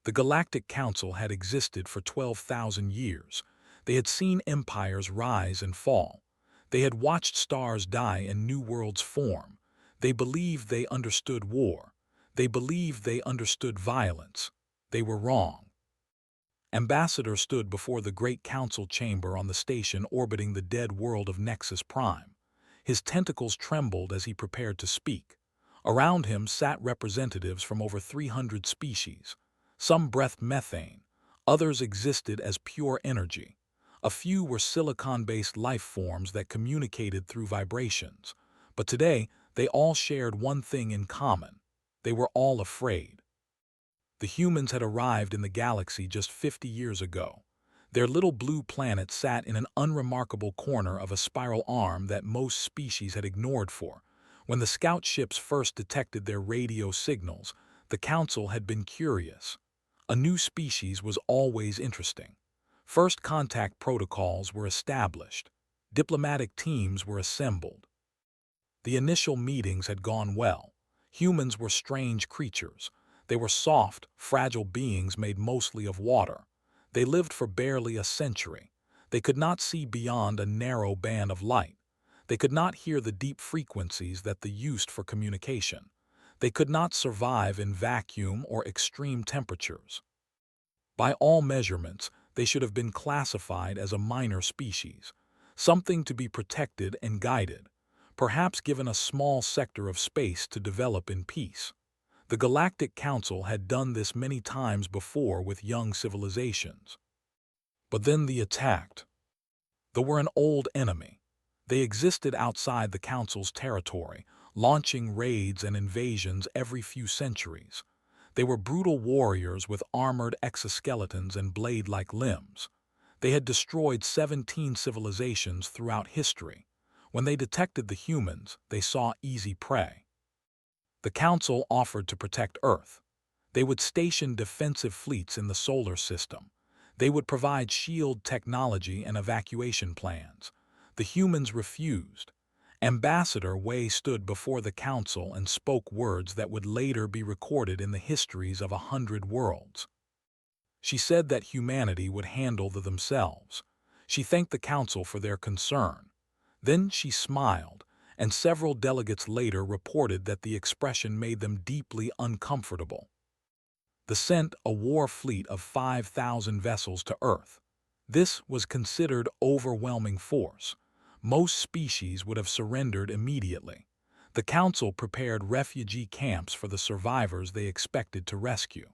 The Galactic Council had existed for 12,000 years. They had seen empires rise and fall. They had watched stars die and new worlds form. They believed they understood war. They believed they understood violence. They were wrong. Ambassador stood before the great council chamber on the station orbiting the dead world of Nexus Prime. His tentacles trembled as he prepared to speak. Around him sat representatives from over 300 species. Some breathed methane, others existed as pure energy. A few were silicon-based life forms that communicated through vibrations. But today, they all shared one thing in common. They were all afraid. The humans had arrived in the galaxy just 50 years ago. Their little blue planet sat in an unremarkable corner of a spiral arm that most species had ignored for. When the scout ships first detected their radio signals, the Council had been curious. A new species was always interesting. First contact protocols were established. Diplomatic teams were assembled. The initial meetings had gone well. Humans were strange creatures. They were soft, fragile beings made mostly of water. They lived for barely a century. They could not see beyond a narrow band of light. They could not hear the deep frequencies that they used for communication. They could not survive in vacuum or extreme temperatures. By all measurements, they should have been classified as a minor species, something to be protected and guided, perhaps given a small sector of space to develop in peace. The Galactic Council had done this many times before with young civilizations. But then they attacked. They were an old enemy. They existed outside the Council's territory, launching raids and invasions every few centuries. They were brutal warriors with armored exoskeletons and blade-like limbs. They had destroyed 17 civilizations throughout history. When they detected the humans, they saw easy prey. The Council offered to protect Earth. They would station defensive fleets in the solar system. They would provide shield technology and evacuation plans. The humans refused. Ambassador Wei stood before the Council and spoke words that would later be recorded in the histories of 100 worlds. She said that humanity would handle themselves. She thanked the Council for their concern. Then she smiled, and several delegates later reported that the expression made them deeply uncomfortable. They sent a war fleet of 5,000 vessels to Earth. This was considered overwhelming force. Most species would have surrendered immediately. The Council prepared refugee camps for the survivors they expected to rescue.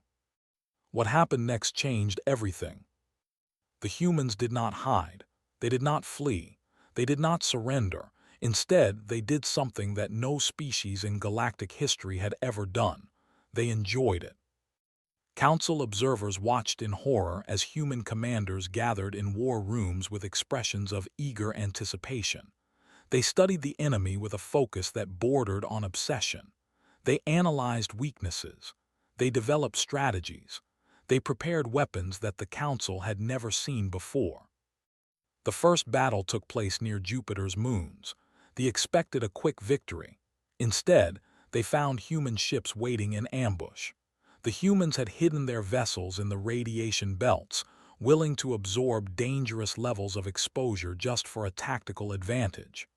What happened next changed everything. The humans did not hide. They did not flee. They did not surrender. Instead, they did something that no species in galactic history had ever done. They enjoyed it. Council observers watched in horror as human commanders gathered in war rooms with expressions of eager anticipation. They studied the enemy with a focus that bordered on obsession. They analyzed weaknesses. They developed strategies. They prepared weapons that the Council had never seen before. The first battle took place near Jupiter's moons. They expected a quick victory. Instead, they found human ships waiting in ambush. The humans had hidden their vessels in the radiation belts, willing to absorb dangerous levels of exposure just for a tactical advantage.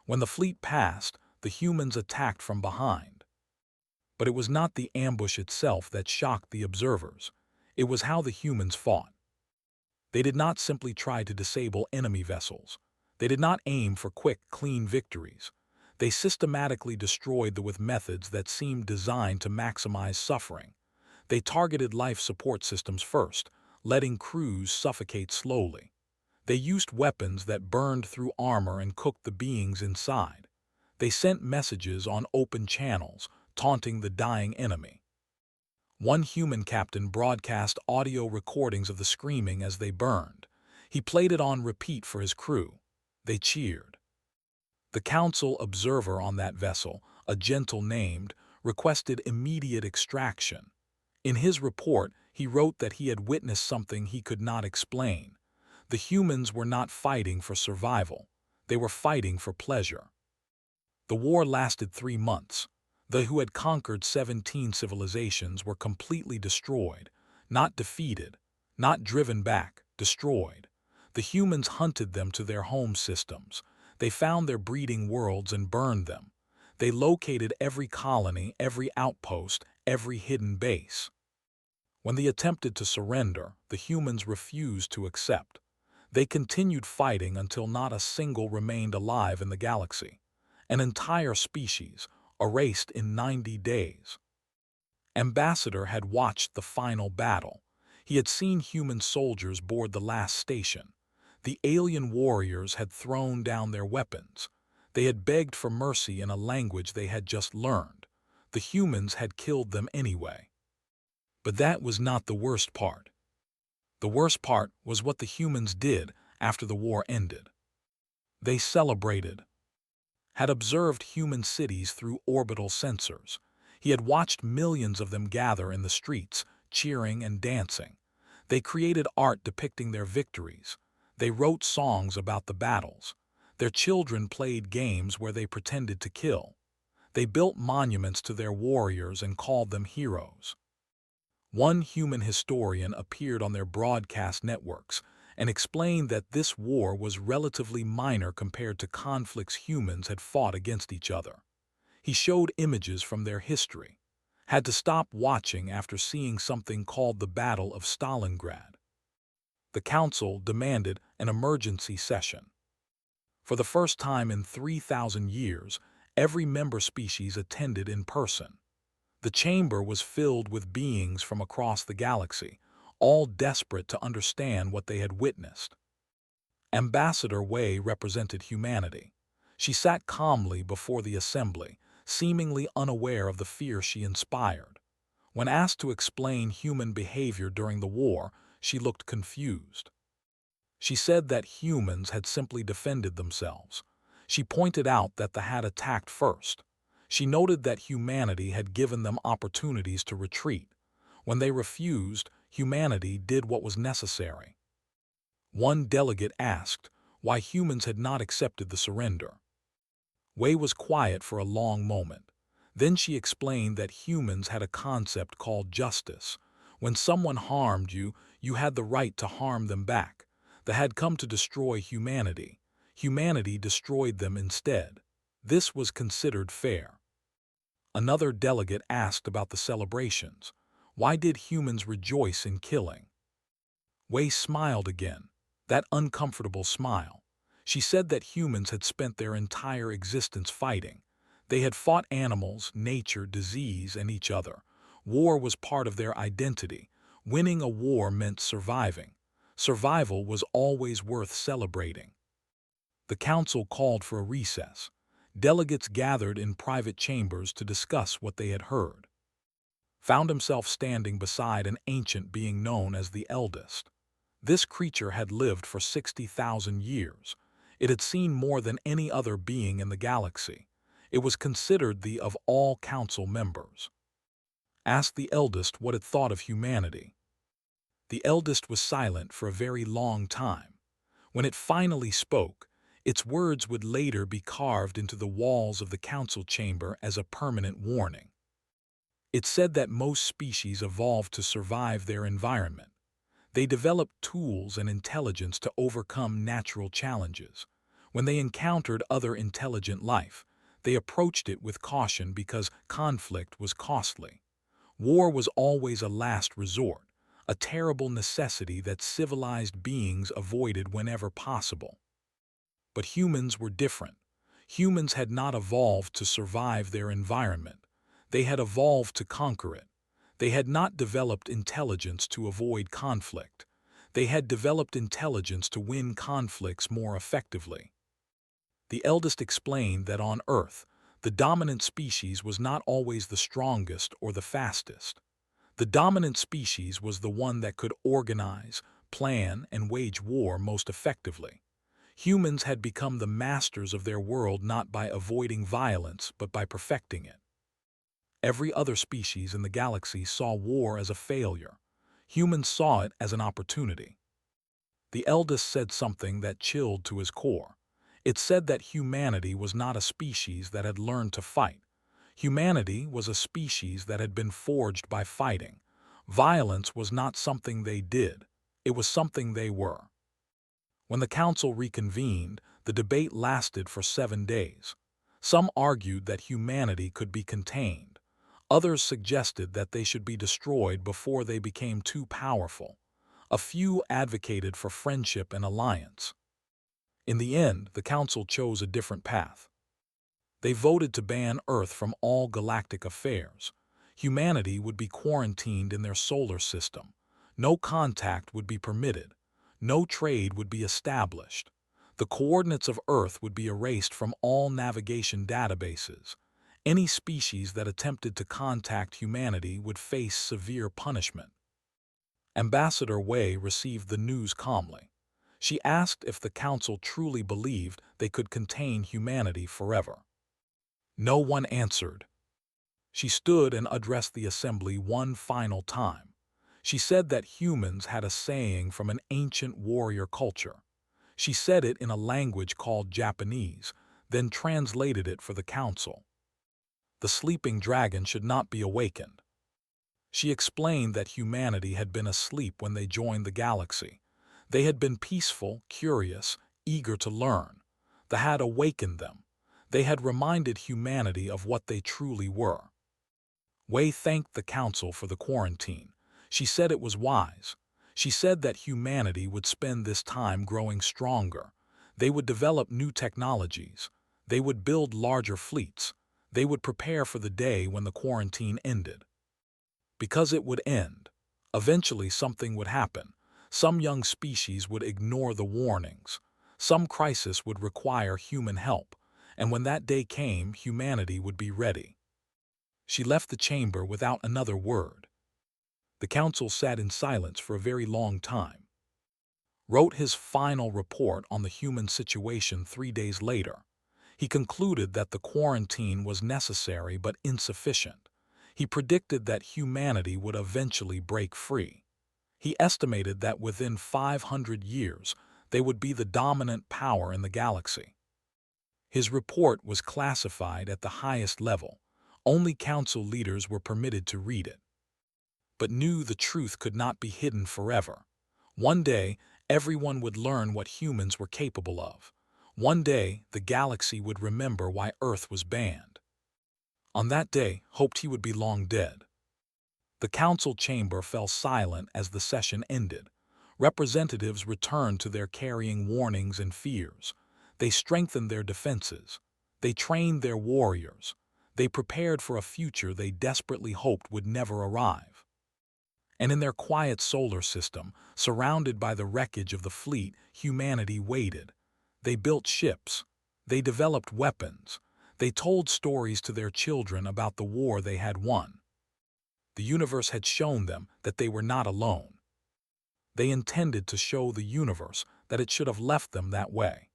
When the fleet passed, the humans attacked from behind. But it was not the ambush itself that shocked the observers. It was how the humans fought. They did not simply try to disable enemy vessels. They did not aim for quick, clean victories. They systematically destroyed them with methods that seemed designed to maximize suffering. They targeted life support systems first, letting crews suffocate slowly. They used weapons that burned through armor and cooked the beings inside. They sent messages on open channels, taunting the dying enemy. One human captain broadcast audio recordings of the screaming as they burned. He played it on repeat for his crew. They cheered. The Council observer on that vessel, a gentle named, requested immediate extraction. In his report, he wrote that he had witnessed something he could not explain. The humans were not fighting for survival. They were fighting for pleasure. The war lasted 3 months. They who had conquered 17 civilizations were completely destroyed. Not defeated, not driven back, destroyed. The humans hunted them to their home systems. They found their breeding worlds and burned them. They located every colony, every outpost, every hidden base. When they attempted to surrender, the humans refused to accept. They continued fighting until not a single remained alive in the galaxy. An entire species, erased in 90 days. Ambassador had watched the final battle. He had seen human soldiers board the last station. The alien warriors had thrown down their weapons. They had begged for mercy in a language they had just learned. The humans had killed them anyway. But that was not the worst part. The worst part was what the humans did after the war ended. They celebrated. Had observed human cities through orbital sensors. He had watched millions of them gather in the streets, cheering and dancing. They created art depicting their victories. They wrote songs about the battles. Their children played games where they pretended to kill. They built monuments to their warriors and called them heroes. One human historian appeared on their broadcast networks and explained that this war was relatively minor compared to conflicts humans had fought against each other. He showed images from their history, had to stop watching after seeing something called the Battle of Stalingrad. The council demanded an emergency session. For the first time in 3,000 years, every member species attended in person. The chamber was filled with beings from across the galaxy, all desperate to understand what they had witnessed. Ambassador Wei represented humanity. She sat calmly before the assembly, seemingly unaware of the fear she inspired. When asked to explain human behavior during the war, she looked confused. She said that humans had simply defended themselves. She pointed out that the had attacked first. She noted that humanity had given them opportunities to retreat. When they refused, humanity did what was necessary. One delegate asked why humans had not accepted the surrender. Wei was quiet for a long moment. Then she explained that humans had a concept called justice. When someone harmed you, you had the right to harm them back. They had come to destroy humanity. Humanity destroyed them instead. This was considered fair. Another delegate asked about the celebrations. Why did humans rejoice in killing? Wei smiled again, that uncomfortable smile. She said that humans had spent their entire existence fighting. They had fought animals, nature, disease, and each other. War was part of their identity. Winning a war meant surviving. Survival was always worth celebrating. The council called for a recess. Delegates gathered in private chambers to discuss what they had heard. Found himself standing beside an ancient being known as the Eldest. This creature had lived for 60,000 years. It had seen more than any other being in the galaxy. It was considered the of all council members. Asked the Eldest what it thought of humanity. The Eldest was silent for a very long time. When it finally spoke, its words would later be carved into the walls of the council chamber as a permanent warning. It said that most species evolved to survive their environment. They developed tools and intelligence to overcome natural challenges. When they encountered other intelligent life, they approached it with caution because conflict was costly. War was always a last resort, a terrible necessity that civilized beings avoided whenever possible. But humans were different. Humans had not evolved to survive their environment. They had evolved to conquer it. They had not developed intelligence to avoid conflict. They had developed intelligence to win conflicts more effectively. The Eldest explained that on Earth, the dominant species was not always the strongest or the fastest. The dominant species was the one that could organize, plan, and wage war most effectively. Humans had become the masters of their world not by avoiding violence, but by perfecting it. Every other species in the galaxy saw war as a failure. Humans saw it as an opportunity. The Eldest said something that chilled to his core. It said that humanity was not a species that had learned to fight. Humanity was a species that had been forged by fighting, Violence was not something they did, it was something they were. When the council reconvened, the debate lasted for 7 days. Some argued that humanity could be contained. Others suggested that they should be destroyed before they became too powerful. A few advocated for friendship and alliance. In the end, the council chose a different path. They voted to ban Earth from all galactic affairs. Humanity would be quarantined in their solar system. No contact would be permitted. No trade would be established. The coordinates of Earth would be erased from all navigation databases. Any species that attempted to contact humanity would face severe punishment. Ambassador Wei received the news calmly. She asked if the council truly believed they could contain humanity forever. No one answered. She stood and addressed the assembly one final time. She said that humans had a saying from an ancient warrior culture. She said it in a language called Japanese, then translated it for the council. The sleeping dragon should not be awakened. She explained that humanity had been asleep when they joined the galaxy. They had been peaceful, curious, eager to learn. That had awakened them. They had reminded humanity of what they truly were. Wei thanked the council for the quarantine. She said it was wise. She said that humanity would spend this time growing stronger. They would develop new technologies. They would build larger fleets. They would prepare for the day when the quarantine ended. Because it would end. Eventually something would happen. Some young species would ignore the warnings. Some crisis would require human help. And when that day came, humanity would be ready. She left the chamber without another word. The council sat in silence for a very long time. Wrote his final report on the human situation 3 days later. He concluded that the quarantine was necessary but insufficient. He predicted that humanity would eventually break free. He estimated that within 500 years, they would be the dominant power in the galaxy. His report was classified at the highest level. Only council leaders were permitted to read it. But knew the truth could not be hidden forever. One day, everyone would learn what humans were capable of. One day, the galaxy would remember why Earth was banned. On that day, hoped he would be long dead. The council chamber fell silent as the session ended. Representatives returned to their carrying warnings and fears. They strengthened their defenses. They trained their warriors. They prepared for a future they desperately hoped would never arrive. And in their quiet solar system, surrounded by the wreckage of the fleet, humanity waited. They built ships. They developed weapons. They told stories to their children about the war they had won. The universe had shown them that they were not alone. They intended to show the universe that it should have left them that way.